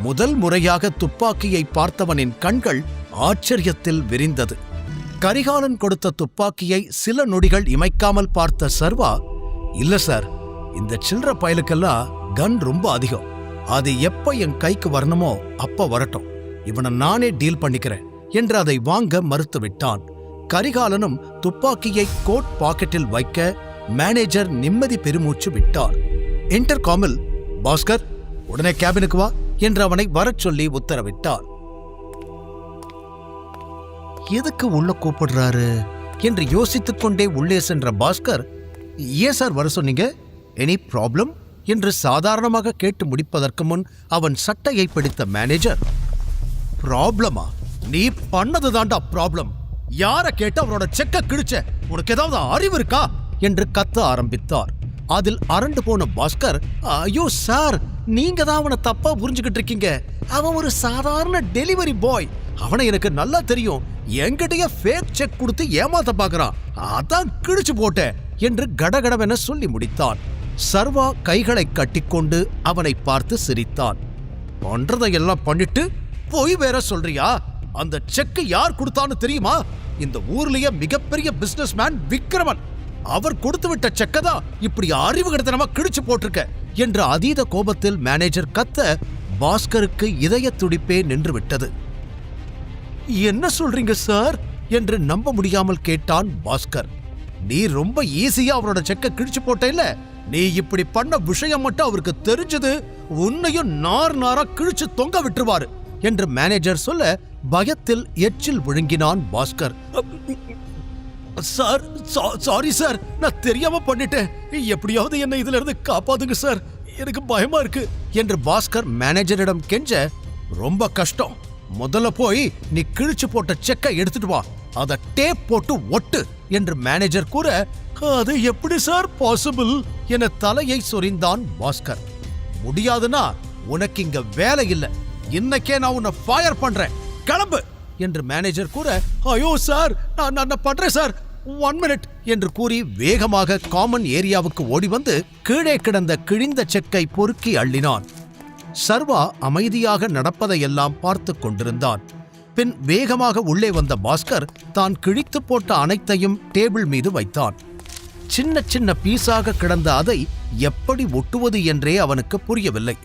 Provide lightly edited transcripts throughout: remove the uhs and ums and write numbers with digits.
முதல் முறையாக துப்பாக்கியை பார்த்தவனின் கண்கள் ஆச்சரியத்தில் விரிந்தது. கரிகாலன் கொடுத்த துப்பாக்கியை சில நொடிகள் இமைக்காமல் பார்த்த சர்வா, இல்ல சார், இந்த சில்லற பயலுக்கெல்லாம் கன் ரொம்ப அதிகம். அது எப்ப என் கைக்கு வரணுமோ அப்ப வரட்டும், இவனை நானே டீல் பண்ணிக்கிறேன் என்று அதை வாங்க மறுத்துவிட்டான். கரிகாலனும் துப்பாக்கியை கோட் பாக்கெட்டில் வைக்க மேனேஜர் நிம்மதி பெருமூச்சு விட்டார். இன்டர்காமில், பாஸ்கர் உடனே கேபினுக்கு வா என்று அவனை வரச் சொல்லி உத்தரவிட்டார். எதுக்கு உள்ள கூப்பிடுறாரு என்று யோசித்துக் கொண்டே உள்ளே சென்ற பாஸ்கர், ஏன் சார் வர சொன்னீங்க, எனி ப்ராப்ளம் என்று சாதாரணமாக கேட்டு முடிப்பதற்கு முன் அவன் சட்டையை பிடித்த மேனேஜர், ப்ராப்ளமா? நீ பண்ணது தாண்டா ப்ராப்ளம். யார கேட்டு அவனோட செக்க கிழிச்ச? உனக்கு ஏதாவது அறிவு இருக்கா என்று கத்த ஆரம்பித்தார். அதில் அரண்டு போன பாஸ்கர், ஐயோ சார், நீங்க தான் அவனை தப்பா புரிஞ்சுக்கிட்டு இருக்கீங்க. அவன் ஒரு சாதாரண டெலிவரி பாய். அவனை எனக்கு நல்லா தெரியும். என்கிட்டயே ஃபேக் செக் கொடுத்து ஏமாத்த பாக்குறான். அதான் கிழிச்சு போட்டேன் என்று கடகடவென சொல்லி முடித்தான். சர்வா கைகளை கட்டிக்கொண்டு அவனை பார்த்து சிரித்தான். பண்றதையெல்லாம் பண்ணிட்டு போய் வேற சொல்றியா? அந்த செக் யார் கொடுத்தான்னு தெரியுமா? இந்த ஊர்லயே மிகப்பெரிய பிசினஸ் மேன் விக்ரமன். அவர் கொடுத்து விட்ட செக்கதா இப்படி அறிவுகடத்தனமா கிழிச்சு போட்டிருக்க என்ற அதீத கோபத்தில் மேனேஜர் கத்த பாஸ்கருக்கு இதய துடிப்பே நின்று விட்டது. என்ன சொல்றீங்க சார் என்று நம்ப முடியாமல் கேட்டான் பாஸ்கர். நீ ரொம்ப ஈஸியா அவரோட செக்க கிழிச்சு போட்ட இல்ல? நீ இப்படி பண்ண விஷயம் மட்டும் அவருக்கு தெரிஞ்சது உன்னையும் நார் நாரா கிழிச்சு தொங்க விட்டுருவாரு என்று மேனேஜர் சொல்ல பயத்தில் எச்சில் விழுங்கினான் பாஸ்கர். சார், சாரி சார், நான் தெரியாம பண்ணிட்டேன். எப்படியாவது என்னை இதுல இருந்து காப்பாத்துங்க சார், எனக்கு பயமா இருக்கு என்று பாஸ்கர் மேனேஜரிடம் கெஞ்ச, ரொம்ப கஷ்டம். முதல்ல போய் நீ கிழிச்சு போட்ட செக்கை எடுத்துட்டு வா, அத டேப் போட்டு ஒட்டு என்று மேனேஜர் கூற, அது எப்படி சார் பாசிபிள் என தலையை சொரிந்தான் பாஸ்கர். முடியாதுன்னா உனக்கு இங்க வேலை இல்ல, இன்னைக்கே நான் உன்னை ஃபயர் பண்றேன், கிளம்பு என்று மேனேஜர் கூற, ஐயோ சார், நான் பண்றேன் சார், 1 minute என்று கூறி வேகமாக காமன் ஏரியாவுக்கு ஓடி வந்து கீழே கிடந்த கிழிந்த செக்கை பொறுக்கி அள்ளினான். சர்வா அமைதியாக நடப்பதையெல்லாம் பார்த்து கொண்டிருந்தான். பின் வேகமாக உள்ளே வந்த பாஸ்கர் தான் கிழித்து போட்ட அனைத்தையும் டேபிள் மீது வைத்தான். சின்ன சின்ன பீஸாக கிடந்த அதை எப்படி ஒட்டுவது என்றே அவனுக்கு புரியவில்லை.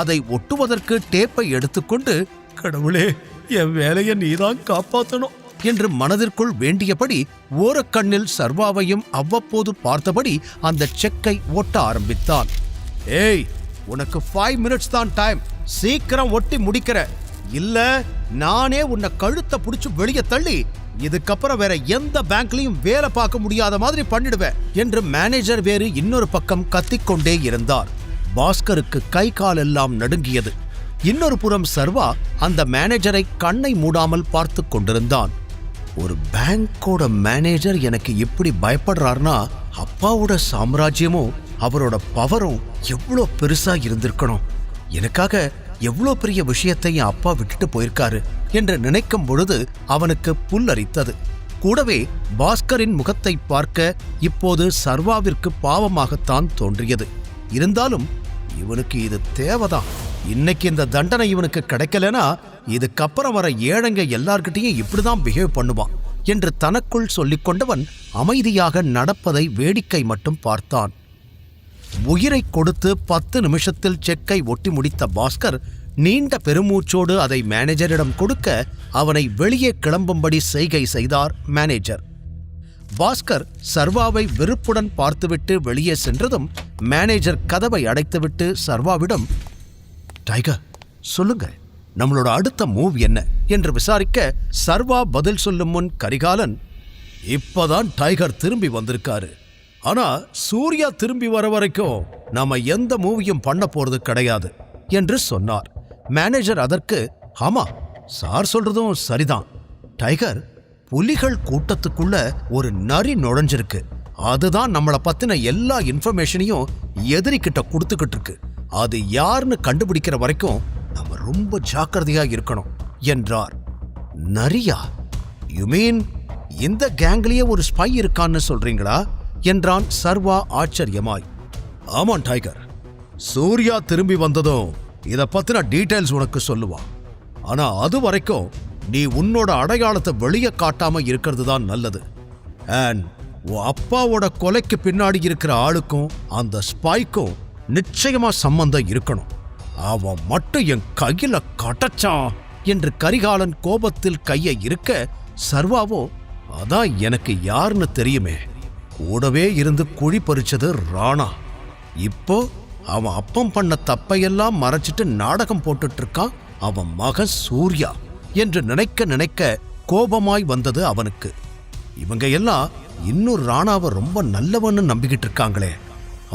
அதை ஒட்டுவதற்கு டேப்பை எடுத்துக்கொண்டு, கடவுளே, என் வேலையை நீதான் காப்பாற்றணும் என்று மனதிற்குள் வேண்டியபடி ஓரக்கண்ணில் சர்வாவையும் அவ்வப்போது பார்த்தபடி அந்த செக்கை ஒட்ட ஆரம்பித்தான். ஏய், உனக்கு 5 minutes தான் டைம், சீக்கிரம் ஒட்டி முடிக்கிற, இல்ல நானே உன்னை கழுத்தை புடிச்சு வெளியே தள்ளி இதுக்கப்புறம் வேற எந்த பேங்க்லயும் வேலை பார்க்க முடியாத மாதிரி பண்ணிடுவேன் என்று மேனேஜர் வேறு இன்னொரு பக்கம் கத்திக்கொண்டே இருந்தார். பாஸ்கருக்கு கை கால் எல்லாம் நடுங்கியது. இன்னொரு புறம் சர்வா அந்த மேனேஜரை கண்ணை மூடாமல் பார்த்து கொண்டிருந்தான். ஒரு பேங்கோட மேனேஜர் எனக்கு எப்படி பயப்படுறார்னா, அப்பாவோட சாம்ராஜ்யமும் அவரோட பவரும் எவ்வளோ பெருசா இருந்திருக்கணும். எனக்காக எவ்வளோ பெரிய விஷயத்தை என் அப்பா விட்டுட்டு போயிருக்காரு என்று நினைக்கும் பொழுது அவனுக்கு புல்லரித்தது. கூடவே பாஸ்கரின் முகத்தை பார்க்க இப்போது சர்வாவிற்கு பாவமாகத்தான் தோன்றியது. இருந்தாலும் இவனுக்கு இது தேவைதான். இன்னைக்கு இந்த தண்டனை இவனுக்கு கிடைக்கலனா இதுக்கப்புறம் வர ஏழைங்க எல்லார்கிட்டையும் இப்படிதான் பிஹேவ் பண்ணுவான் என்று தனக்குள் சொல்லிக் கொண்டவன் அமைதியாக நடப்பதை வேடிக்கை மட்டும் பார்த்தான். உயிரை கொடுத்து 10 நிமிஷத்தில் செக்கை ஒட்டி முடித்த பாஸ்கர் நீண்ட பெருமூச்சோடு அதை மேனேஜரிடம் கொடுக்க அவனை வெளியே கிளம்பும்படி செய்கை செய்தார் மேனேஜர். பாஸ்கர் சர்வாவை வெறுப்புடன் பார்த்துவிட்டு வெளியே சென்றதும் மேனேஜர் கதவை அடைத்துவிட்டு சர்வாவிடம், டைகர், சொல்லுங்க, நம்மளோட அடுத்த மூவ் என்ன என்று விசாரிக்க சர்வா பதில் சொல்லும் முன் கரிகாலன், இப்பதான் டைகர் திரும்பி வந்திருக்காரு. ஆனா சூர்யா திரும்பி வர வரைக்கும் நாம எந்த மூவியும் பண்ண போறது கிடையாது என்று சொன்னார். மேனேஜர் அதற்கு, ஆமா சார் சொல்றதும் சரிதான். டைகர், புலிகள் கூட்டத்துக்குள்ள ஒரு நரி நுழைஞ்சிருக்கு. அதுதான் நம்மளை பத்தின எல்லா இன்ஃபர்மேஷனையும் எதிரிக்கிட்ட கொடுத்துக்கிட்டு இருக்கு. அது யாருன்னு கண்டுபிடிக்கிற வரைக்கும் நம்ம ரொம்ப ஜாக்கிரதையா இருக்கணும் என்றார். நரியா? யூ மீன் இந்த கேங்லயே ஒரு ஸ்பை இருக்கான்னு சொல்றீங்களா என்றான் சர்வா ஆச்சரியமாய். ஆமாம் டைகர், சூர்யா திரும்பி வந்ததும் இத பத்தின டீடைல்ஸ் உனக்கு சொல்லுவா. ஆனா அது வரைக்கும் நீ உன்னோட அடையாளத்தை வெளியே காட்டாம இருக்கிறது தான் நல்லது. அண்ட் உன் அப்பாவோட கொலைக்கு பின்னாடி இருக்கிற ஆளுக்கும் அந்த ஸ்பைக்கும் நிச்சயமா சம்பந்தம் இருக்கணும். அவன் மட்டும் என் கையில கட்டச்சான் என்று கரிகாலன் கோபத்தில் கையை இருக்க, சர்வாவோ அதான் எனக்கு யாருன்னு தெரியுமே, கூடவே இருந்து குழி பறிச்சது ராணா. இப்போ அவன் அப்பம் பண்ண தப்பையெல்லாம் மறைச்சிட்டு நாடகம் போட்டுட்டு இருக்கான் அவன் மகன் சூர்யா என்று நினைக்க நினைக்க கோபமாய் வந்தது அவனுக்கு. இவங்க எல்லாம் இன்னும் ராணாவை ரொம்ப நல்லவன்னு நம்பிக்கிட்டு இருக்காங்களே,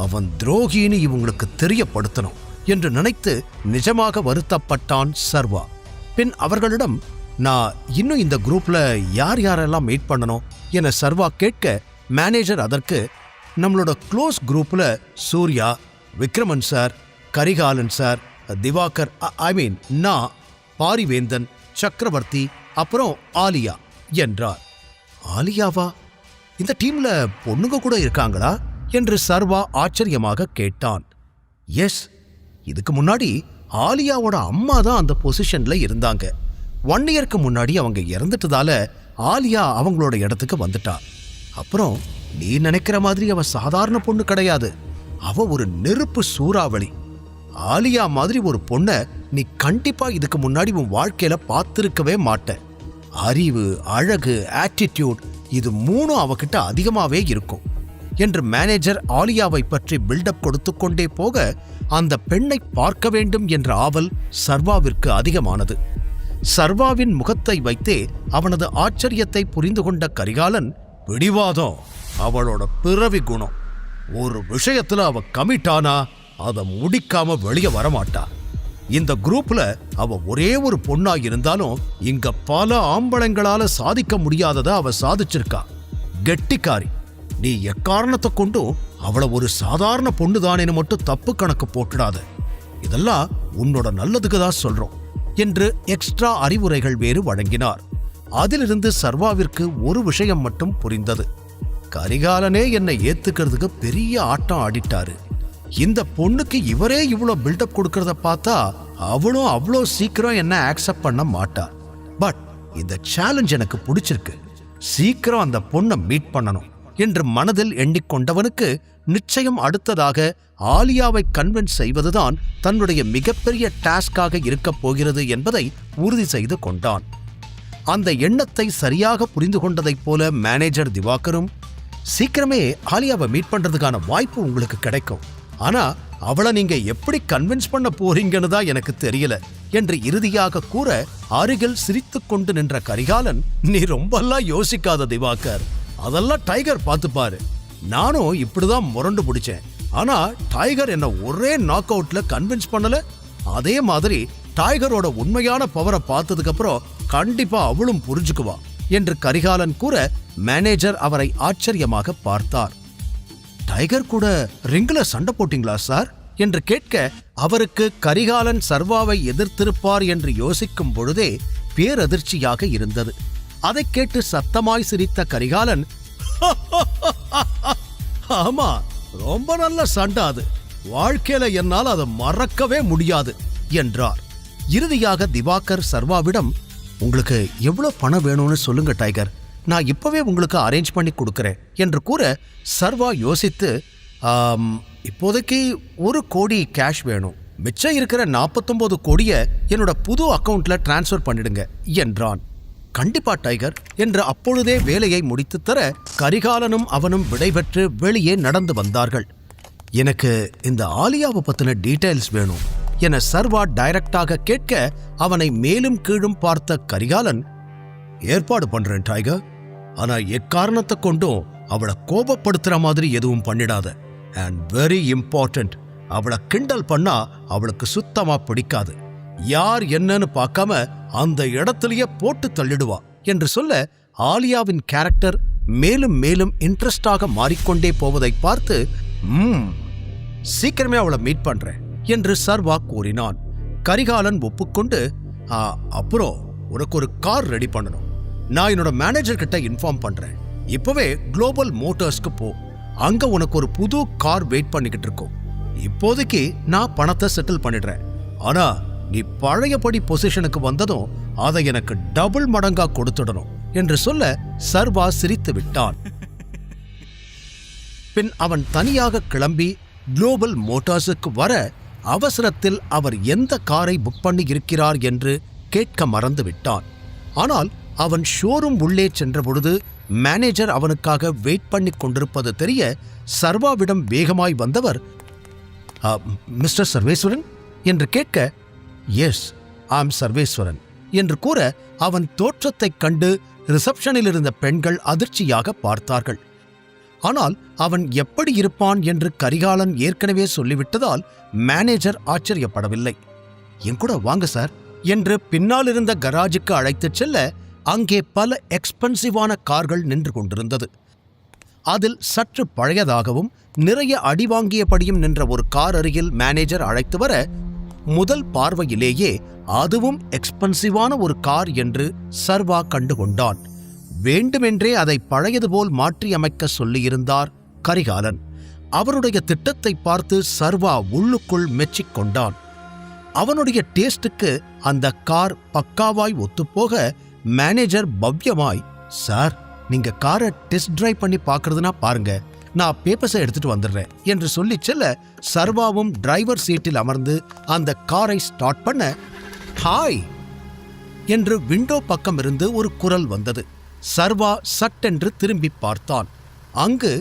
அவன் துரோகின்னு இவங்களுக்கு தெரியப்படுத்தணும் என்று நினைத்து நிஜமாக வருத்தப்பட்டான் சர்வா. பின் அவர்களிடம், நான் இன்னும் இந்த குரூப்ல யார் யாரெல்லாம் மீட் பண்ணணும் என சர்வா கேட்க, மேனேஜர் அதற்கு, நம்மளோட க்ளோஸ் குரூப்ல சூர்யா, விக்ரமன் சார், கரிகாலன் சார், திவாகர், நான், பாரிவேந்தன், சக்கரவர்த்தி, அப்புறம் ஆலியா என்றார். ஆலியாவா? இந்த டீம்ல பொண்ணுங்க கூட இருக்காங்களா என்று சர்வா ஆச்சரியமாக கேட்டான். எஸ், இதுக்கு முன்னாடி ஆலியாவோட அம்மா தான் அந்த பொசிஷன்ல இருந்தாங்க. 1 இயருக்கு முன்னாடி அவங்க இறந்துட்டதால ஆலியா அவங்களோட இடத்துக்கு வந்துட்டா. அப்புறம் நீ நினைக்கிற மாதிரி அவ சாதாரண பொண்ணு கிடையாது, அவ ஒரு நெருப்பு சூறாவளி. ஆலியா மாதிரி ஒரு பொண்ணை நீ கண்டிப்பா இதுக்கு முன்னாடி உன் வாழ்க்கையில பார்த்திருக்கவே மாட்ட. அறிவு, அழகு, ஆட்டிடியூட், இது 3 அவகிட்ட அதிகமாவே இருக்கும் என்று மேனேஜர் ஆலியாவை பற்றி பில்டப் கொடுத்து கொண்டே போக, அந்த பெண்ணை பார்க்க வேண்டும் என்ற ஆவல் சர்வாவிற்கு அதிகமானது. சர்வாவின் முகத்தை வைத்தே அவனது ஆச்சரியத்தை புரிந்து கொண்ட கரிகாலன், பிடிவாதம் அவளோட பிறவி குணம். ஒரு விஷயத்துல அவ கமிட்டானா அதை முடிக்காம வெளியே வரமாட்டா. இந்த குரூப்ல அவ ஒரே ஒரு பொண்ணா இருந்தாலும் இங்க பல ஆம்பளங்களால சாதிக்க முடியாதத அவ சாதிச்சிருக்கா. கெட்டிக்காரி. நீ எக்காரணத்தை கொண்டும் அவளை ஒரு சாதாரண பொண்ணுதானேன்னு மட்டும் தப்பு கணக்கு போட்டுடாத. இதெல்லாம் உன்னோட நல்லதுக்கு தான் சொல்றோம் என்று எக்ஸ்ட்ரா அறிவுரைகள் வேறு வழங்கினார். அதிலிருந்து சர்வாவிற்கு ஒரு விஷயம் மட்டும் புரிந்தது. கரிகாலனே என்னை ஏத்துக்கிறதுக்கு பெரிய ஆட்டம் ஆடிட்டாரு. இந்த பொண்ணுக்கு இவரே இவ்வளோ பில்டப் கொடுக்கறத பார்த்தா அவளும் அவ்வளோ சீக்கிரம் என்ன ஆக்செப்ட் பண்ண மாட்டா. பட் இந்த சேலஞ்ச் எனக்கு பிடிச்சிருக்கு, சீக்கிரம் அந்த பொண்ணை மீட் பண்ணணும் என்று மனதில் எண்ணிக்கொண்டவனுக்கு நிச்சயம் அடுத்ததாக ஆலியாவை கன்வின்ஸ் செய்வதுதான் தன்னுடைய மிகப்பெரிய டாஸ்காக இருக்கப் போகிறது என்பதை உறுதி செய்து கொண்டான். அந்த எண்ணத்தை சரியாக புரிந்து கொண்டதைப் போல மேனேஜர் திவாகரும், சீக்கிரமே ஆலியாவை மீட் பண்றதுக்கான வாய்ப்பு உங்களுக்கு கிடைக்கும், ஆனா அவளை நீங்க எப்படி கன்வின்ஸ் பண்ண போறீங்கன்னு தான் எனக்கு தெரியல என்று இறுதியாக கூற, அருகில் சிரித்துக் கொண்டு நின்ற கரிகாலன், நீ ரொம்பலாம் யோசிக்காத திவாகர், அதெல்லாம் டைகர் பார்த்துப்பாரு. நானும் இப்படிதான் முரண்டு பிடிச்சேன், ஆனா டைகர் என்ன ஒரே நாக் அவுட்ல கன்வின்ஸ் பண்ணல. அதே மாதிரி டைகரோட உண்மையான பவரை பார்த்ததுக்கு அப்புறம் கண்டிப்பா அவளும் புரிஞ்சுக்குவா என்று கரிகாலன் கூற, மேனேஜர் அவரை ஆச்சரியமாக பார்த்தார். டைகர் கூட ரிங்ல சண்டை போட்டீங்களா சார் என்று கேட்க, அவருக்கு கரிகாலன் சர்வாவை எதிர்த்திருப்பார் என்று யோசிக்கும் பொழுதே பேரதிர்ச்சியாக இருந்தது. அதை கேட்டு சத்தமாய் சிரித்த கரிகாலன், ஆமா, ரொம்ப நல்ல சண்டை அது, வாழ்க்கையில என்னால் அதை மறக்கவே முடியாது என்றார். இறுதியாக திவாகர் சர்வாவிடம், உங்களுக்கு எவ்வளவு பணம் வேணும்னு சொல்லுங்க டைகர், நான் இப்பவே உங்களுக்கு அரேஞ்ச் பண்ணி கொடுக்கறேன் என்று கூற, சர்வா யோசித்து, இப்போதைக்கு 1 கோடி கேஷ் வேணும், மிச்சம் இருக்கிற 49 கோடியை என்னோட புது அக்கவுண்ட்ல டிரான்ஸ்ஃபர் பண்ணிடுங்க என்றான். கண்டிப்பா டைகர் என்று அப்பொழுதே வேலையை முடித்து தர, கரிகாலனும் அவனும் விடைபெற்று வெளியே நடந்து வந்தார்கள். எனக்கு இந்த ஆலியாவை பத்தின டீடைல்ஸ் வேணும் என சர்வா டைரக்டாக கேட்க, அவனை மேலும் கீழும் பார்த்த கரிகாலன், ஏற்பாடு பண்றேன் டைகர், ஆனா எக்காரணத்தை கொண்டும் அவளை கோபப்படுத்துற மாதிரி எதுவும் பண்ணிடாத. அண்ட் வெரி இம்பார்ட்டன்ட், அவளை கிண்டல் பண்ணா அவளுக்கு சுத்தமா பிடிக்காது. யார் என்னன்னு பார்க்காம அந்த இடத்திலேயே போட்டு தள்ளிடுவா என்று சொல்ல, ஆலியாவின் கேரக்டர் மேலும் மேலும் இன்ட்ரெஸ்டாக மாறிக்கொண்டே போவதை பார்த்து, சீக்கிரமே அவளை மீட் பண்றேன் என்று சர்வா கூறினான். கரிகாலன் ஒப்புக்கொண்டு, அப்புறம் உனக்கு ஒரு கார் ரெடி பண்ணணும், நான் என்னோட மேனேஜர் கிட்ட இன்ஃபார்ம் பண்றேன், இப்பவே குளோபல் மோட்டார்ஸ்க்கு போ, அங்க உனக்கு ஒரு புது கார் வெயிட் பண்ணிக்கிட்டு இருக்கும், இப்போதைக்கு நான் பணத்தை செட்டில் பண்ணிடுறேன், ஆனா நீ பழையபடி பொசிஷனுக்கு வந்ததும் அதை எனக்கு டபுள் மடங்கா கொடுத்துடணும் என்று சொல்ல சர்வா சிரித்து விட்டான். பின் அவன் தனியாக கிளம்பி குளோபல் மோட்டார்ஸுக்கு வர அவசரத்தில் அவர் எந்த காரை புக் பண்ணி இருக்கிறார் என்று கேட்க மறந்து விட்டான். ஆனால் அவன் ஷோரூம் உள்ளே சென்றபொழுது மேனேஜர் அவனுக்காக வெயிட் பண்ணி கொண்டிருப்பது தெரிய சர்வாவிடம் வேகமாய் வந்தவர், மிஸ்டர் சர்வேஸ்வரன் என்று கேட்க, எஸ் ஆம் சர்வேஸ்வரன் என்று கூற அவன் தோற்றத்தைக் கண்டு ரிசப்ஷனில் இருந்த பெண்கள் அதிர்ச்சியாக பார்த்தார்கள். ஆனால் அவன் எப்படி இருப்பான் என்று கரிகாலன் ஏற்கனவே சொல்லிவிட்டதால் மேனேஜர் ஆச்சரியப்படவில்லை. என் கூட வாங்க சார் என்று பின்னால் இருந்த கராஜுக்கு அழைத்துச் செல்ல அங்கே பல எக்ஸ்பென்சிவான கார்கள் நின்று கொண்டிருந்தது. அதில் சற்று பழையதாகவும் நிறைய அடி வாங்கியபடியும் நின்ற ஒரு கார் அருகில் மேனேஜர் அழைத்து வர, முதல் பார்வையிலேயே அதுவும் எக்ஸ்பென்சிவான ஒரு கார் என்று சர்வா கண்டுகொண்டான். வேண்டுமென்றே அதை பழையது போல் மாற்றியமைக்க சொல்லியிருந்தார் கரிகாலன். அவருடைய திட்டத்தை பார்த்து சர்வா உள்ளுக்குள் மெச்சிக்கொண்டான். அவனுடைய டேஸ்டுக்கு அந்த கார் பக்காவாய் ஒத்துப்போக மேனேஜர் பவ்யமாய், சார் நீங்க காரை டெஸ்ட் டிரைவ் பண்ணி பார்க்கறதுனா பாருங்க, நான் பேப்பர்ஸை எடுத்துட்டு வந்துடுறேன் என்று சொல்லி செல்ல சர்வாவும் டிரைவர் சீட்டில் அமர்ந்து அந்த காரை ஸ்டார்ட் பண்ண, ஹாய் என்று விண்டோ பக்கம் இருந்து ஒரு குரல் வந்தது. சர்வா சட்டென்று திரும்பி பார்த்தான். அங்கு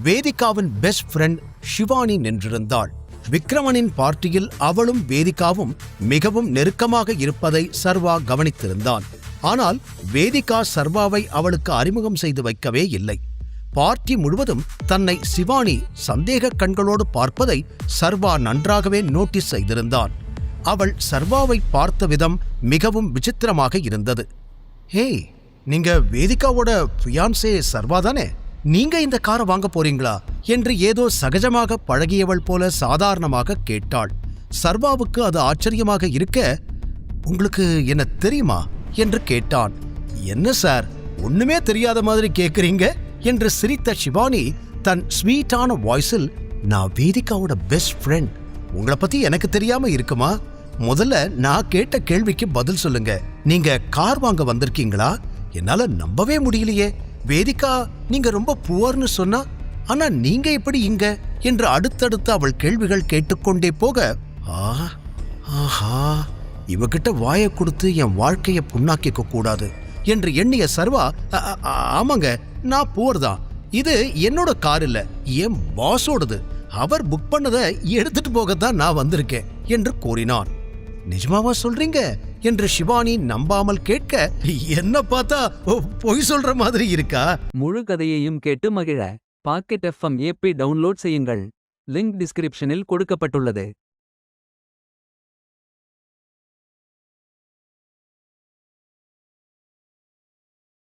வேதிகாவின் பெஸ்ட் ஃப்ரெண்ட் ஷிவானி நின்றிருந்தாள். விக்ரமனின் பார்ட்டியில் அவளும் வேதிகாவும் மிகவும் நெருக்கமாக இருப்பதை சர்வா கவனித்திருந்தான். ஆனால் வேதிகா சர்வாவை அவளுக்கு அறிமுகம் செய்து வைக்கவே இல்லை. பார்ட்டி முழுவதும் தன்னை சிவானி சந்தேக கண்களோடு பார்ப்பதை சர்வா நன்றாகவே நோட்டீஸ் செய்திருந்தான். அவள் சர்வாவை பார்த்த விதம் மிகவும் விசித்திரமாக இருந்தது. ஹே, நீங்க வேதிகாவோட ஃபியான்சே சர்வா தானே? நீங்க இந்த காரை வாங்க போறீங்களா என்று ஏதோ சகஜமாக பழகியவள் போல சாதாரணமாக கேட்டாள். சர்வாவுக்கு அது ஆச்சரியமாக இருக்க, உங்களுக்கு என்ன தெரியுமா என்று கேட்டான். என்ன சார், ஒண்ணுமே தெரியாத மாதிரி கேக்குறீங்க என்று சிரித்த ஷிவானி தன் ஸ்வீட்டான வாய்ஸில், நான் வேதிகாவோட பெஸ்ட் ஃப்ரெண்ட், உங்களை பத்தி எனக்கு தெரியாம இருக்குமா? முதல்ல நான் கேட்ட கேள்விக்கு பதில் சொல்லுங்க. நீங்க கார் வாங்க வந்திருக்கீங்களா? என்னால நம்பவே முடியலையே. வேதிகா நீங்க ரொம்ப புவர்னு சொன்னா, ஆனா நீங்க எப்படி இங்க என்று அடுத்தடுத்து அவள் கேள்விகள் கேட்டுக்கொண்டே போக, ஆஹா, இவகிட்ட வாயை கொடுத்து என் வாழ்க்கைய புண்ணாக்கிக்க கூடாது என்று எண்ணிய சர்வா, ஆமாங்க, நான் புவர் தான். இது என்னோட கார் இல்ல, என் பாஸோடது. அவர் புக் பண்ணதை எடுத்துட்டு போகத்தான் நான் வந்திருக்கேன் என்று கூறினான். நிஜமாவா சொல்றீங்க என்று ஷிவானி நம்பாமல் கேட்க, என்ன பார்த்தா பொய் சொல்ற மாதிரி இருக்கா? முழு கதையையும் கேட்டு மகிழ பாக்கெட் FM ஆப்பை டவுன்லோட் செய்யுங்கள். லிங்க் டிஸ்கிரிப்ஷனில் கொடுக்கப்பட்டுள்ளது.